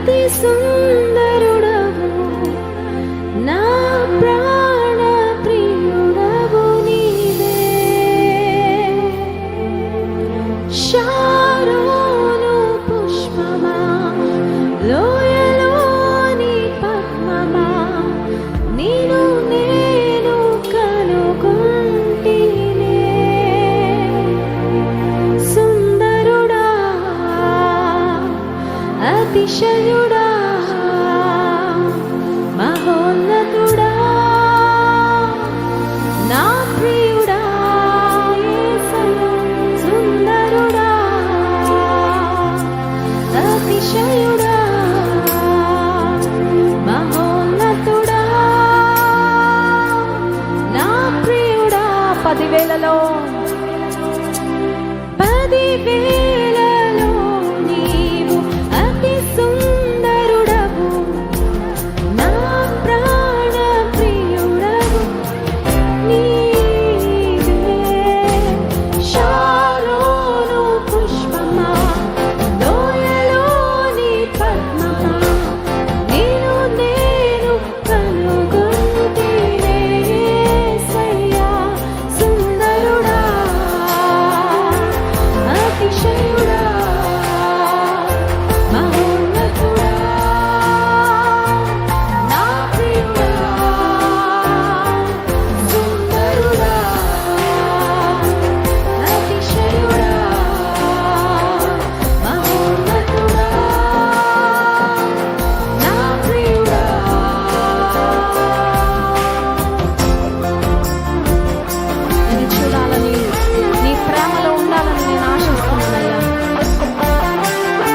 అతి సుందరుడవు నా ప్రాణ ప్రియుడవు నీవే. శారోను పుష్పమా, లోయలోని పద్మమా, నిన్ను నేను కనుగొంటినే. సుందరుడా, అతిశయుడా, మహోన్నతుడా, నా ప్రియుడా యేసయ్యా. సుందరుడా, అతిశయుడా, మహోన్నతుడా, నా ప్రియుడా. 10,000లో నీవు అతి సుందరుడవు నా ప్రాణ ప్రియుడవు నీవే. శారోను పుష్పమా, లోయలోని పద్మమా, నిన్ను నేను కనుగొంటినే యేసయ్యా. సుందరుడా, అతిశయుడా, మహోన్నతుడా, నా ప్రియుడా. సుందరుడా, అతిశయుడా, మహోన్నతుడా, నా ప్రియుడా. నేను చూడాలని, నీ ప్రేమలో ఉండాలని నేను ఆశిస్తున్నానయ్యా.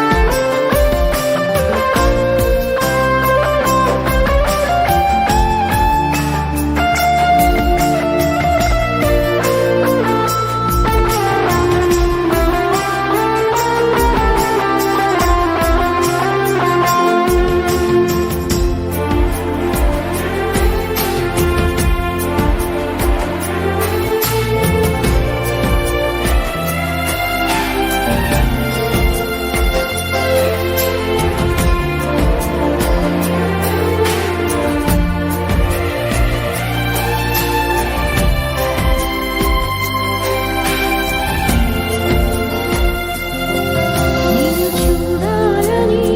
నిన్ను చూడాలని,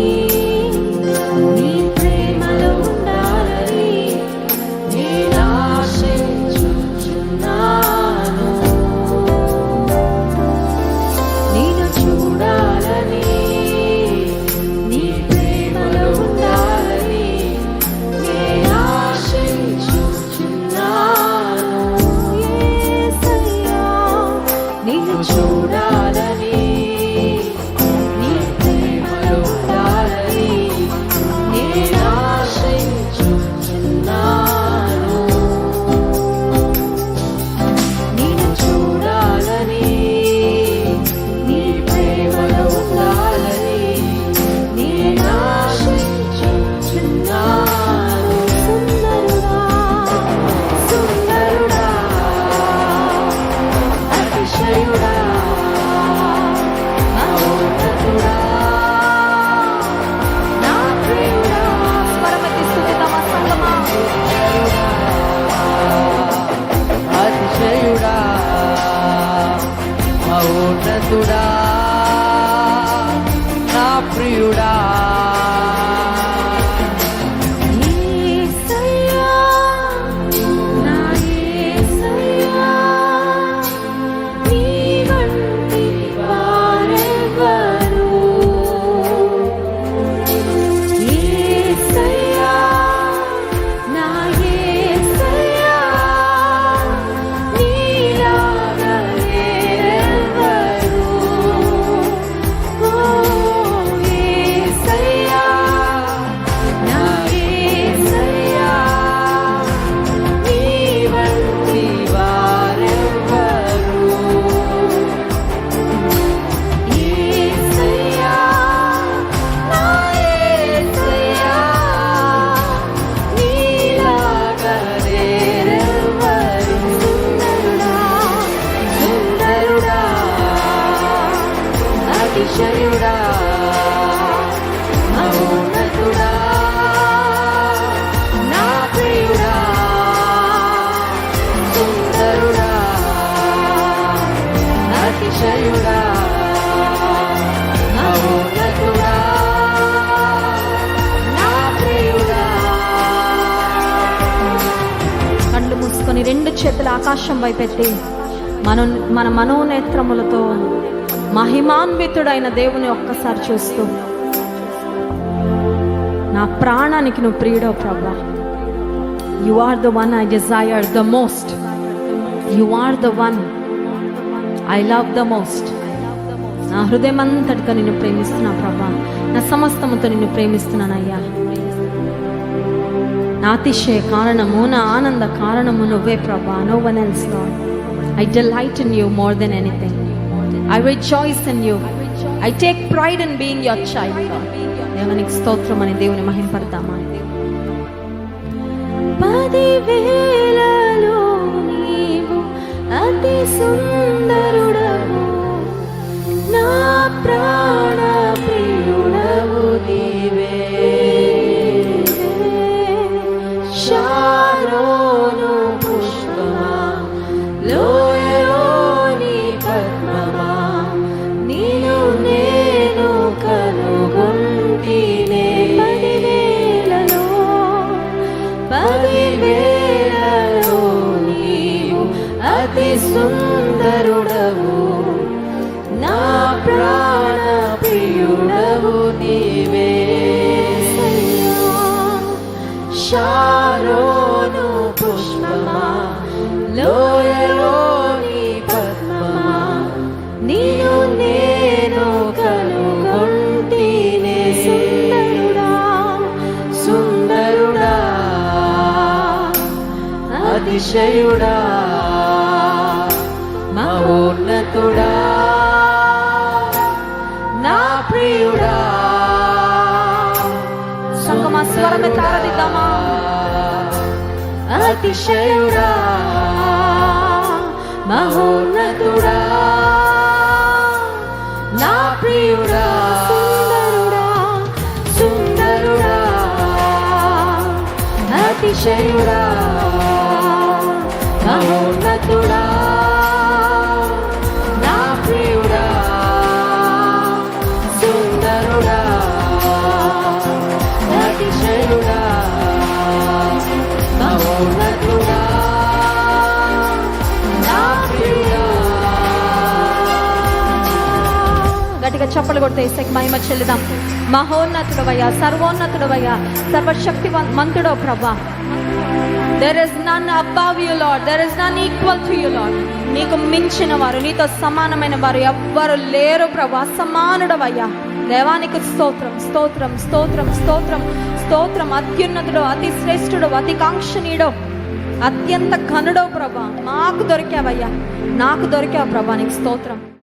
నీ ప్రేమలో ఉండాలని నేను ఆశించుచున్నాను. నిన్ను చూడాలని, నీ ప్రేమలో ఉండాలని నేను ఆశించుచున్నాను యేసయ్యా. నిన్ను చూడాలని, నీ ప్రేమలో ఉండాలని నేను ఆశించుచున్నాను. నిన్ను చూడాలని, నీ ప్రేమలో ఉండాలని నేను ఆశించుచున్నాను. సుందరుడా, సుందరుడా, అతిశయుడా, మహోన్నతుడా, నా ప్రియుడా. స్వరమెత్తి స్తుతిద్దామా సంగమా? అతిశయుడా, మహోన్నతుడా, నా ప్రియుడా. యేసయ్యా, నా యేసయ్యా, నీ వంటి వారెవరు? యేసయ్యా, నా యేసయ్యా, నీలాగా వేరెవరు? ఓ యేసయ్యా, నా యేసయ్యా, నీ వంటి వారెవరు? యేసయ్యా, నా యేసయ్యా, నీలాగా వేరెవరు? సుందరుడా, సుందరుడా, అతిశయుడా, మహోన్నతుడా, అతిశయుడా మహోన్నతుడా నా ప్రియుడా. కళ్ళు మూసుకొని రెండు చేతులు ఆకాశం వైపెత్తి మన మనోనేత్రములతో మహిమాన్వితుడైన దేవుని ఒక్కసారి చూస్తూ, నా ప్రాణానికి నువ్వు ప్రియుడో ప్రభా. You are the one I desire the most. You are the one I love the most. నా హృదయం అంతటితో నిన్ను ప్రేమిస్తున్నా ప్రభా. నా సమస్తముతో నిన్ను ప్రేమిస్తున్నానయ్యా. నా అతిశయ కారణము, నా ఆనంద కారణము నువ్వే ప్రభా. No one else lord. I delight in you more than anything. I rejoice in you. I take pride in being your child. దేవునికి స్తోత్రం అని దేవుని మహింపడతామా. 10,000లో నీవు అతి సుందరుడవు, నా ప్రాణ ప్రియుడవు నీవే. శారోను పుష్పమా, లోయలోని పద్మమా, నిన్ను నేను కనుగొంటినే. 10,000లో నీవు అతి సుందరుడవు, నా ప్రాణ ప్రియుడవు నీవే. శారోను పుష్పమా, లోయలోని పద్మమా, నిన్ను నేను కనుగొంటినే. సుందరుడా సుందరుడా అతిశయుడా మహోన్నతుడా నా ప్రియుడా. సంగమా స్వరమే తారదిద్దామా. అతిశయుడా మహోన్నతుడా నా ప్రియుడా. సుందరుడా సుందరుడా అతిశయుడా మహోన్నతుడా నా ప్రియుడా. సుందరుడా అతిశయుడా మహోన్నతుడా నా ప్రియుడా. గట్టిగా చప్పలు కొడితే యేసుకి మహిమ చెల్లిదాం. మహోన్నతుడవయ్యా, సర్వోన్నతుడవయ్యా, సర్వశక్తిమంతుడో ప్రభా. There is none above you, Lord. There is none equal to you, Lord. నీకు మించిన వారు, నీతో సమానమైన వారు ఎవ్వరు లేరు ప్రభా. సమానుడవయ్యా. దేవానికి స్తోత్రం స్తోత్రం స్తోత్రం స్తోత్రం స్తోత్రం. అత్యున్నతుడు, అతి శ్రేష్ఠుడు, అతి కాంక్షణీయుడు, అత్యంత ఘనుడో ప్రభా. మాకు దొరికావయ్యా, నాకు దొరికావు ప్రభా. నీకు స్తోత్రం.